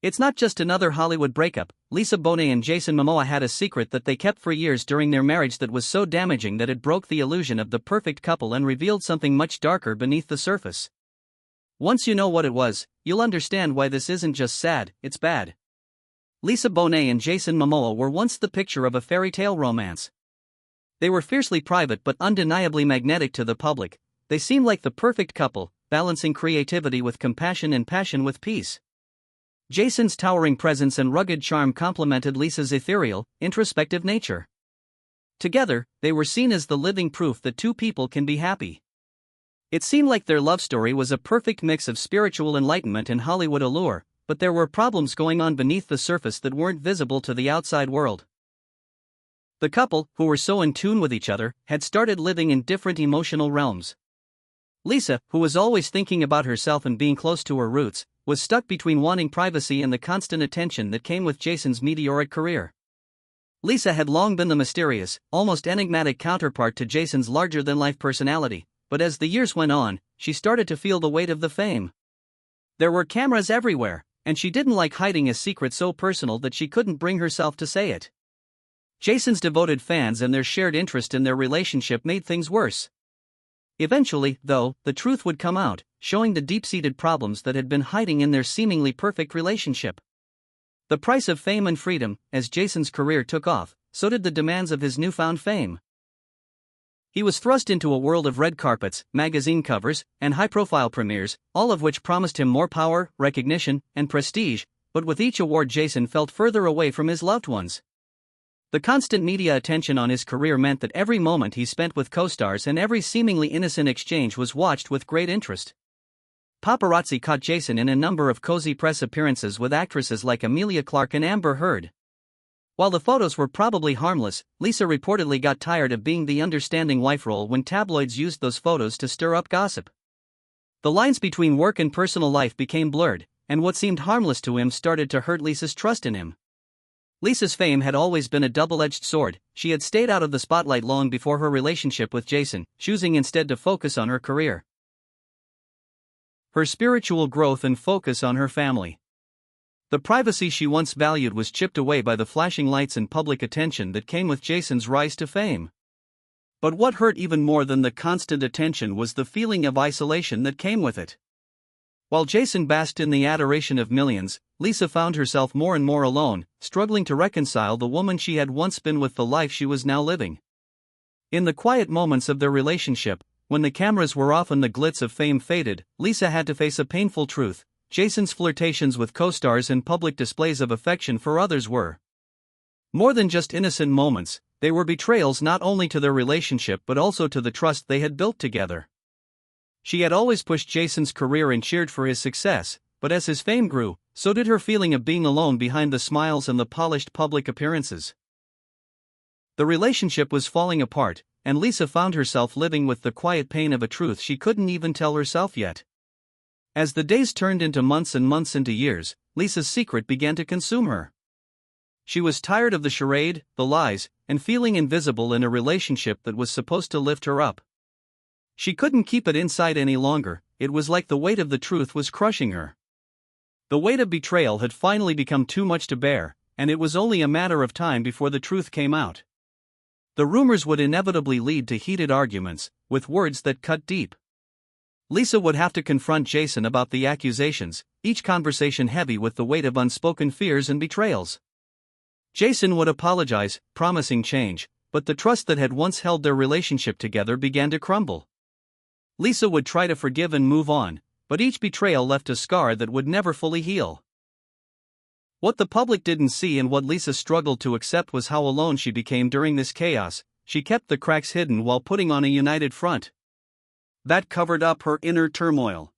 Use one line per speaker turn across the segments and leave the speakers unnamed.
It's not just another Hollywood breakup. Lisa Bonet and Jason Momoa had a secret that they kept for years during their marriage that was so damaging that it broke the illusion of the perfect couple and revealed something much darker beneath the surface. Once you know what it was, you'll understand why this isn't just sad, it's bad. Lisa Bonet and Jason Momoa were once the picture of a fairy tale romance. They were fiercely private but undeniably magnetic to the public. They seemed like the perfect couple, balancing creativity with compassion and passion with peace. Jason's towering presence and rugged charm complemented Lisa's ethereal, introspective nature. Together, they were seen as the living proof that two people can be happy. It seemed like their love story was a perfect mix of spiritual enlightenment and Hollywood allure, but there were problems going on beneath the surface that weren't visible to the outside world. The couple, who were so in tune with each other, had started living in different emotional realms. Lisa, who was always thinking about herself and being close to her roots, was stuck between wanting privacy and the constant attention that came with Jason's meteoric career. Lisa had long been the mysterious, almost enigmatic counterpart to Jason's larger-than-life personality, but as the years went on, she started to feel the weight of the fame. There were cameras everywhere, and she didn't like hiding a secret so personal that she couldn't bring herself to say it. Jason's devoted fans and their shared interest in their relationship made things worse. Eventually, though, the truth would come out, showing the deep-seated problems that had been hiding in their seemingly perfect relationship. The price of fame and freedom. As Jason's career took off, so did the demands of his newfound fame. He was thrust into a world of red carpets, magazine covers, and high-profile premieres, all of which promised him more power, recognition, and prestige, but with each award Jason felt further away from his loved ones. The constant media attention on his career meant that every moment he spent with co-stars and every seemingly innocent exchange was watched with great interest. Paparazzi caught Jason in a number of cozy press appearances with actresses like Emilia Clarke and Amber Heard. While the photos were probably harmless, Lisa reportedly got tired of being the understanding wife role when tabloids used those photos to stir up gossip. The lines between work and personal life became blurred, and what seemed harmless to him started to hurt Lisa's trust in him. Lisa's fame had always been a double-edged sword. She had stayed out of the spotlight long before her relationship with Jason, choosing instead to focus on her career, her spiritual growth, and focus on her family. The privacy she once valued was chipped away by the flashing lights and public attention that came with Jason's rise to fame. But what hurt even more than the constant attention was the feeling of isolation that came with it. While Jason basked in the adoration of millions, Lisa found herself more and more alone, struggling to reconcile the woman she had once been with the life she was now living. In the quiet moments of their relationship, when the cameras were off and the glitz of fame faded, Lisa had to face a painful truth. Jason's flirtations with co-stars and public displays of affection for others were more than just innocent moments. They were betrayals not only to their relationship but also to the trust they had built together. She had always pushed Jason's career and cheered for his success, but as his fame grew, so did her feeling of being alone behind the smiles and the polished public appearances. The relationship was falling apart, and Lisa found herself living with the quiet pain of a truth she couldn't even tell herself yet. As the days turned into months and months into years, Lisa's secret began to consume her. She was tired of the charade, the lies, and feeling invisible in a relationship that was supposed to lift her up. She couldn't keep it inside any longer. It was like the weight of the truth was crushing her. The weight of betrayal had finally become too much to bear, and it was only a matter of time before the truth came out. The rumors would inevitably lead to heated arguments, with words that cut deep. Lisa would have to confront Jason about the accusations, each conversation heavy with the weight of unspoken fears and betrayals. Jason would apologize, promising change, but the trust that had once held their relationship together began to crumble. Lisa would try to forgive and move on, but each betrayal left a scar that would never fully heal. What the public didn't see and what Lisa struggled to accept was how alone she became during this chaos. She kept the cracks hidden while putting on a united front that covered up her inner turmoil.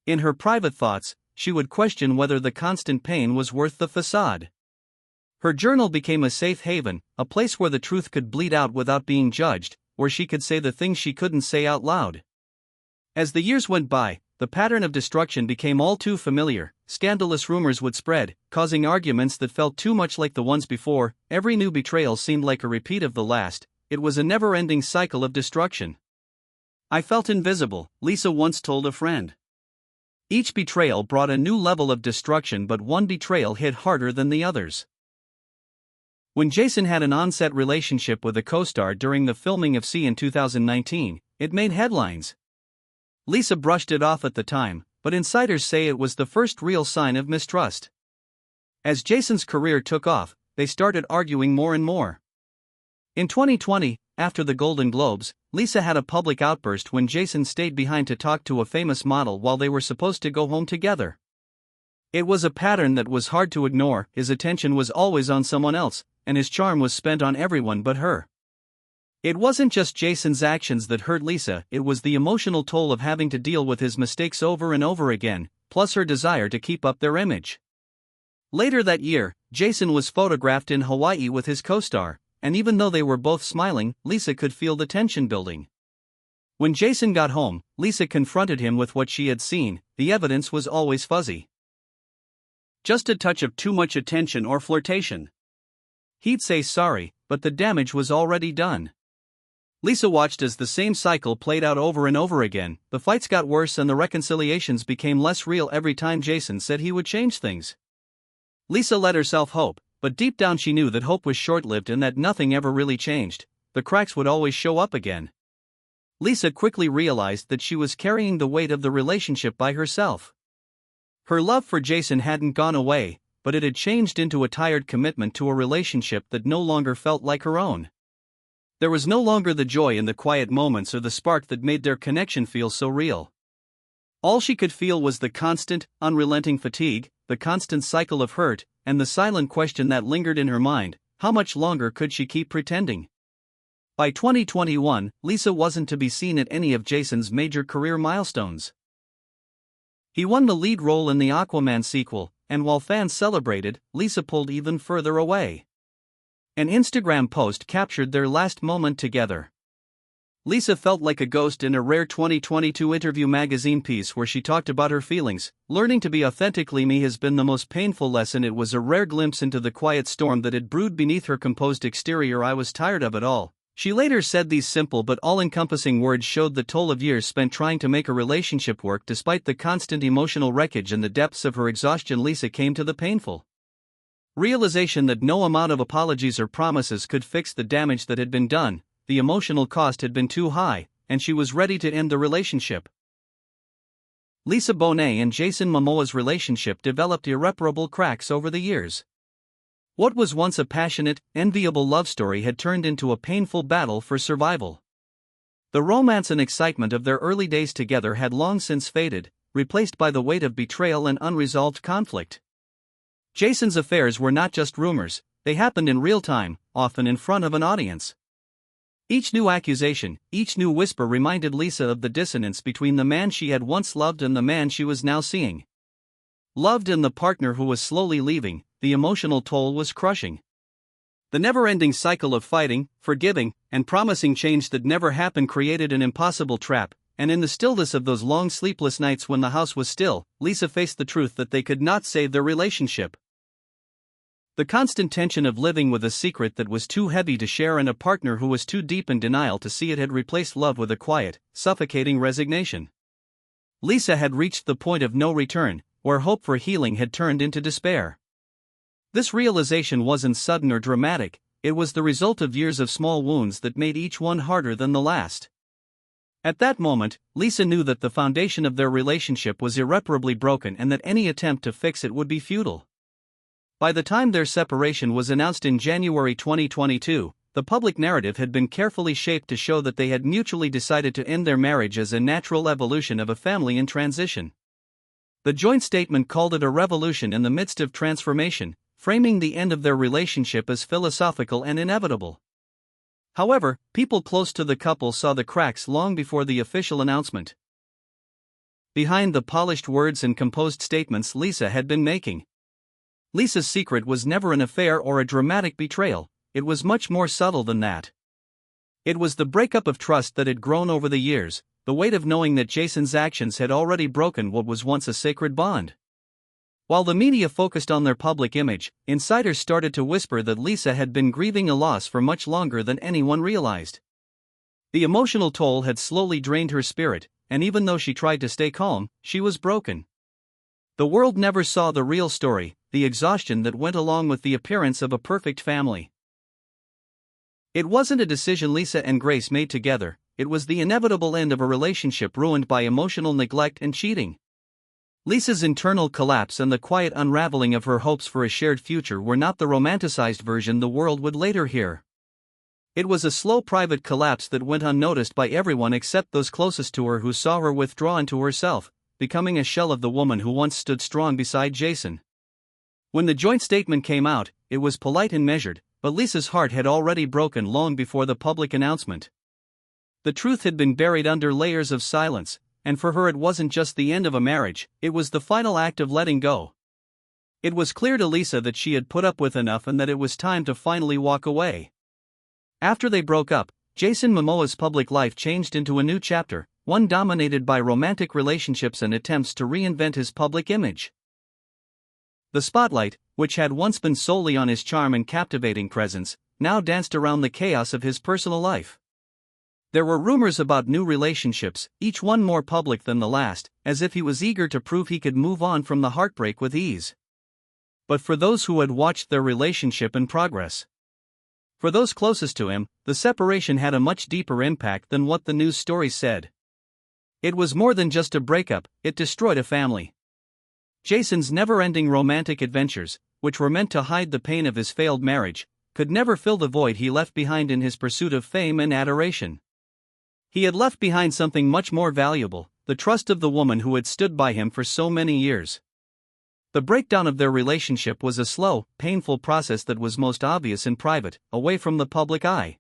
In her private thoughts, she would question whether the constant pain was worth the facade. Her journal became a safe haven, a place where the truth could bleed out without being judged, where she could say the things she couldn't say out loud. As the years went by, the pattern of destruction became all too familiar. Scandalous rumors would spread, causing arguments that felt too much like the ones before. Every new betrayal seemed like a repeat of the last. It was a never-ending cycle of destruction. "I felt invisible," Lisa once told a friend. Each betrayal brought a new level of destruction, but one betrayal hit harder than the others. When Jason had an on-set relationship with a co-star during the filming of See in 2019, it made headlines. Lisa brushed it off at the time, but insiders say it was the first real sign of mistrust. As Jason's career took off, they started arguing more and more. In 2020, after the Golden Globes, Lisa had a public outburst when Jason stayed behind to talk to a famous model while they were supposed to go home together. It was a pattern that was hard to ignore. His attention was always on someone else, and his charm was spent on everyone but her. It wasn't just Jason's actions that hurt Lisa, it was the emotional toll of having to deal with his mistakes over and over again, plus her desire to keep up their image. Later that year, Jason was photographed in Hawaii with his co-star, and even though they were both smiling, Lisa could feel the tension building. When Jason got home, Lisa confronted him with what she had seen. The evidence was always fuzzy. Just a touch of too much attention or flirtation. He'd say sorry, but the damage was already done. Lisa watched as the same cycle played out over and over again. The fights got worse and the reconciliations became less real every time Jason said he would change things. Lisa let herself hope, but deep down she knew that hope was short-lived and that nothing ever really changed. The cracks would always show up again. Lisa quickly realized that she was carrying the weight of the relationship by herself. Her love for Jason hadn't gone away, but it had changed into a tired commitment to a relationship that no longer felt like her own. There was no longer the joy in the quiet moments or the spark that made their connection feel so real. All she could feel was the constant, unrelenting fatigue, the constant cycle of hurt, and the silent question that lingered in her mind: how much longer could she keep pretending? By 2021, Lisa wasn't to be seen at any of Jason's major career milestones. He won the lead role in the Aquaman sequel, and while fans celebrated, Lisa pulled even further away. An Instagram post captured their last moment together. Lisa felt like a ghost in a rare 2022 Interview magazine piece where she talked about her feelings. Learning to be authentically me has been the most painful lesson. It was a rare glimpse into the quiet storm that had brewed beneath her composed exterior. I was tired of it all. She later said these simple but all-encompassing words showed the toll of years spent trying to make a relationship work. Despite the constant emotional wreckage and the depths of her exhaustion, Lisa came to the painful realization that no amount of apologies or promises could fix the damage that had been done. The emotional cost had been too high, and she was ready to end the relationship. Lisa Bonet and Jason Momoa's relationship developed irreparable cracks over the years. What was once a passionate, enviable love story had turned into a painful battle for survival. The romance and excitement of their early days together had long since faded, replaced by the weight of betrayal and unresolved conflict. Jason's affairs were not just rumors, they happened in real time, often in front of an audience. Each new accusation, each new whisper reminded Lisa of the dissonance between the man she had once loved and the man she was now seeing. Loved in the partner who was slowly leaving, the emotional toll was crushing. The never-ending cycle of fighting, forgiving, and promising change that never happened created an impossible trap, and in the stillness of those long sleepless nights when the house was still, Lisa faced the truth that they could not save their relationship. The constant tension of living with a secret that was too heavy to share and a partner who was too deep in denial to see it had replaced love with a quiet, suffocating resignation. Lisa had reached the point of no return, where hope for healing had turned into despair. This realization wasn't sudden or dramatic, it was the result of years of small wounds that made each one harder than the last. At that moment, Lisa knew that the foundation of their relationship was irreparably broken and that any attempt to fix it would be futile. By the time their separation was announced in January 2022, the public narrative had been carefully shaped to show that they had mutually decided to end their marriage as a natural evolution of a family in transition. The joint statement called it a revolution in the midst of transformation, framing the end of their relationship as philosophical and inevitable. However, people close to the couple saw the cracks long before the official announcement. Behind the polished words and composed statements Lisa had been making, Lisa's secret was never an affair or a dramatic betrayal, it was much more subtle than that. It was the breakup of trust that had grown over the years, the weight of knowing that Jason's actions had already broken what was once a sacred bond. While the media focused on their public image, insiders started to whisper that Lisa had been grieving a loss for much longer than anyone realized. The emotional toll had slowly drained her spirit, and even though she tried to stay calm, she was broken. The world never saw the real story, the exhaustion that went along with the appearance of a perfect family. It wasn't a decision Lisa and Grace made together, it was the inevitable end of a relationship ruined by emotional neglect and cheating. Lisa's internal collapse and the quiet unraveling of her hopes for a shared future were not the romanticized version the world would later hear. It was a slow private collapse that went unnoticed by everyone except those closest to her, who saw her withdraw into herself, becoming a shell of the woman who once stood strong beside Jason. When the joint statement came out, it was polite and measured, but Lisa's heart had already broken long before the public announcement. The truth had been buried under layers of silence, and for her it wasn't just the end of a marriage, it was the final act of letting go. It was clear to Lisa that she had put up with enough and that it was time to finally walk away. After they broke up, Jason Momoa's public life changed into a new chapter, one dominated by romantic relationships and attempts to reinvent his public image. The spotlight, which had once been solely on his charm and captivating presence, now danced around the chaos of his personal life. There were rumors about new relationships, each one more public than the last, as if he was eager to prove he could move on from the heartbreak with ease. But for those who had watched their relationship in progress, for those closest to him, the separation had a much deeper impact than what the news stories said. It was more than just a breakup, it destroyed a family. Jason's never-ending romantic adventures, which were meant to hide the pain of his failed marriage, could never fill the void he left behind in his pursuit of fame and adoration. He had left behind something much more valuable, the trust of the woman who had stood by him for so many years. The breakdown of their relationship was a slow, painful process that was most obvious in private, away from the public eye.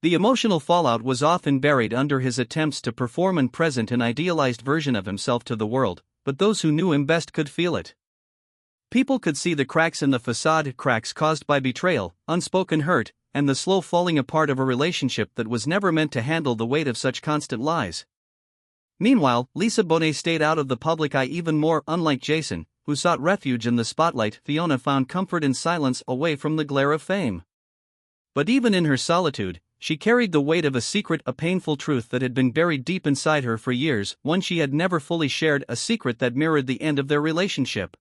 The emotional fallout was often buried under his attempts to perform and present an idealized version of himself to the world, but those who knew him best could feel it. People could see the cracks in the facade, cracks caused by betrayal, unspoken hurt, and the slow falling apart of a relationship that was never meant to handle the weight of such constant lies. Meanwhile, Lisa Bonet stayed out of the public eye even more. Unlike Jason, who sought refuge in the spotlight, Fiona found comfort in silence away from the glare of fame. But even in her solitude, she carried the weight of a secret, a painful truth that had been buried deep inside her for years, one she had never fully shared, a secret that mirrored the end of their relationship.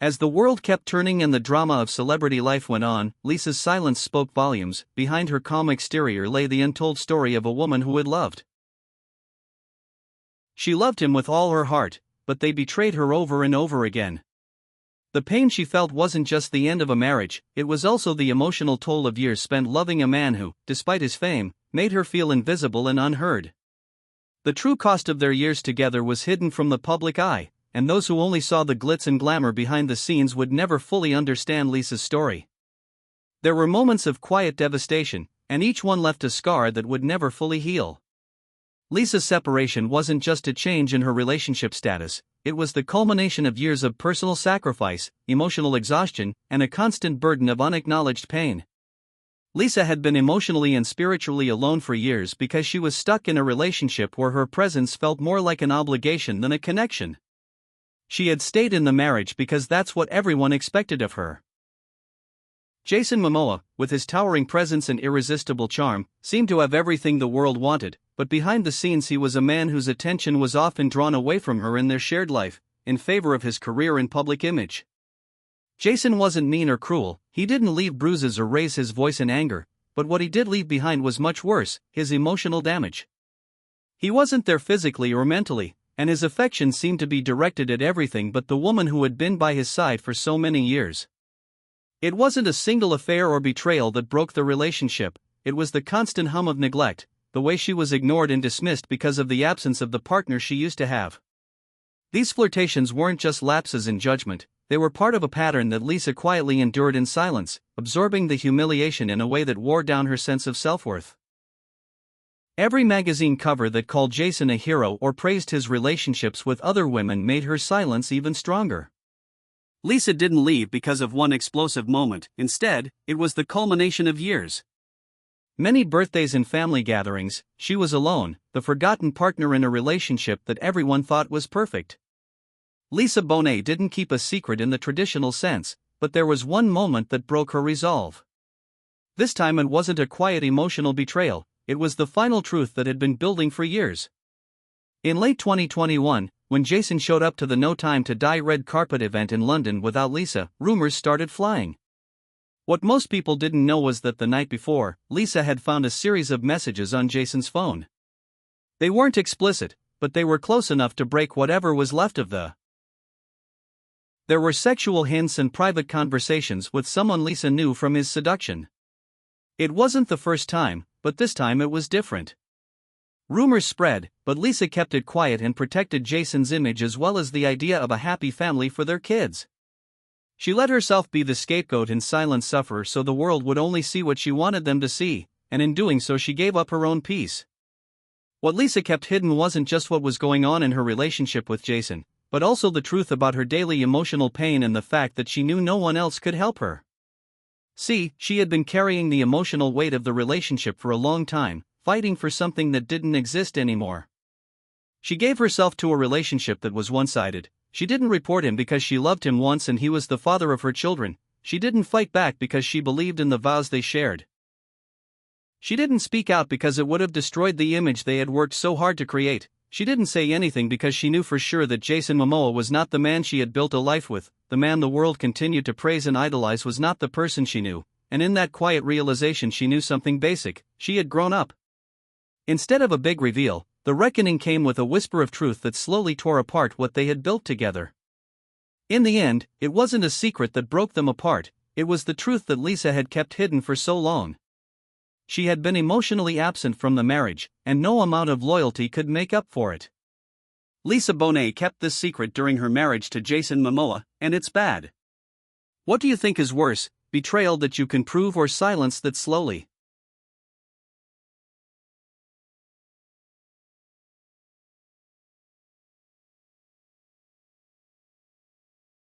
As the world kept turning and the drama of celebrity life went on, Lisa's silence spoke volumes. Behind her calm exterior lay the untold story of a woman who had loved. She loved him with all her heart, but they betrayed her over and over again. The pain she felt wasn't just the end of a marriage, it was also the emotional toll of years spent loving a man who, despite his fame, made her feel invisible and unheard. The true cost of their years together was hidden from the public eye, and those who only saw the glitz and glamour behind the scenes would never fully understand Lisa's story. There were moments of quiet devastation, and each one left a scar that would never fully heal. Lisa's separation wasn't just a change in her relationship status, it was the culmination of years of personal sacrifice, emotional exhaustion, and a constant burden of unacknowledged pain. Lisa had been emotionally and spiritually alone for years because she was stuck in a relationship where her presence felt more like an obligation than a connection. She had stayed in the marriage because that's what everyone expected of her. Jason Momoa, with his towering presence and irresistible charm, seemed to have everything the world wanted, but behind the scenes he was a man whose attention was often drawn away from her in their shared life, in favor of his career and public image. Jason wasn't mean or cruel, he didn't leave bruises or raise his voice in anger, but what he did leave behind was much worse, his emotional damage. He wasn't there physically or mentally, and his affection seemed to be directed at everything but the woman who had been by his side for so many years. It wasn't a single affair or betrayal that broke the relationship, it was the constant hum of neglect, the way she was ignored and dismissed because of the absence of the partner she used to have. These flirtations weren't just lapses in judgment, they were part of a pattern that Lisa quietly endured in silence, absorbing the humiliation in a way that wore down her sense of self-worth. Every magazine cover that called Jason a hero or praised his relationships with other women made her silence even stronger. Lisa didn't leave because of one explosive moment, instead, it was the culmination of years. Many birthdays and family gatherings, she was alone, the forgotten partner in a relationship that everyone thought was perfect. Lisa Bonet didn't keep a secret in the traditional sense, but there was one moment that broke her resolve. This time it wasn't a quiet emotional betrayal, it was the final truth that had been building for years. In late 2021, when Jason showed up to the No Time to Die red carpet event in London without Lisa, rumors started flying. What most people didn't know was that the night before, Lisa had found a series of messages on Jason's phone. They weren't explicit, but they were close enough to break whatever was left of the. There were sexual hints and private conversations with someone Lisa knew from his seduction. It wasn't the first time, but this time it was different. Rumors spread, but Lisa kept it quiet and protected Jason's image as well as the idea of a happy family for their kids. She let herself be the scapegoat and silent sufferer so the world would only see what she wanted them to see, and in doing so she gave up her own peace. What Lisa kept hidden wasn't just what was going on in her relationship with Jason, but also the truth about her daily emotional pain and the fact that she knew no one else could help her. See, she had been carrying the emotional weight of the relationship for a long time, fighting for something that didn't exist anymore. She gave herself to a relationship that was one-sided. She didn't report him because she loved him once and he was the father of her children. She didn't fight back because she believed in the vows they shared. She didn't speak out because it would have destroyed the image they had worked so hard to create. She didn't say anything because she knew for sure that Jason Momoa was not the man she had built a life with. The man the world continued to praise and idolize was not the person she knew, and in that quiet realization she knew something basic: she had grown up. Instead of a big reveal, the reckoning came with a whisper of truth that slowly tore apart what they had built together. In the end, it wasn't a secret that broke them apart, it was the truth that Lisa had kept hidden for so long. She had been emotionally absent from the marriage, and no amount of loyalty could make up for it. Lisa Bonet kept this secret during her marriage to Jason Momoa, and it's bad. What do you think is worse, betrayal that you can prove or silence that slowly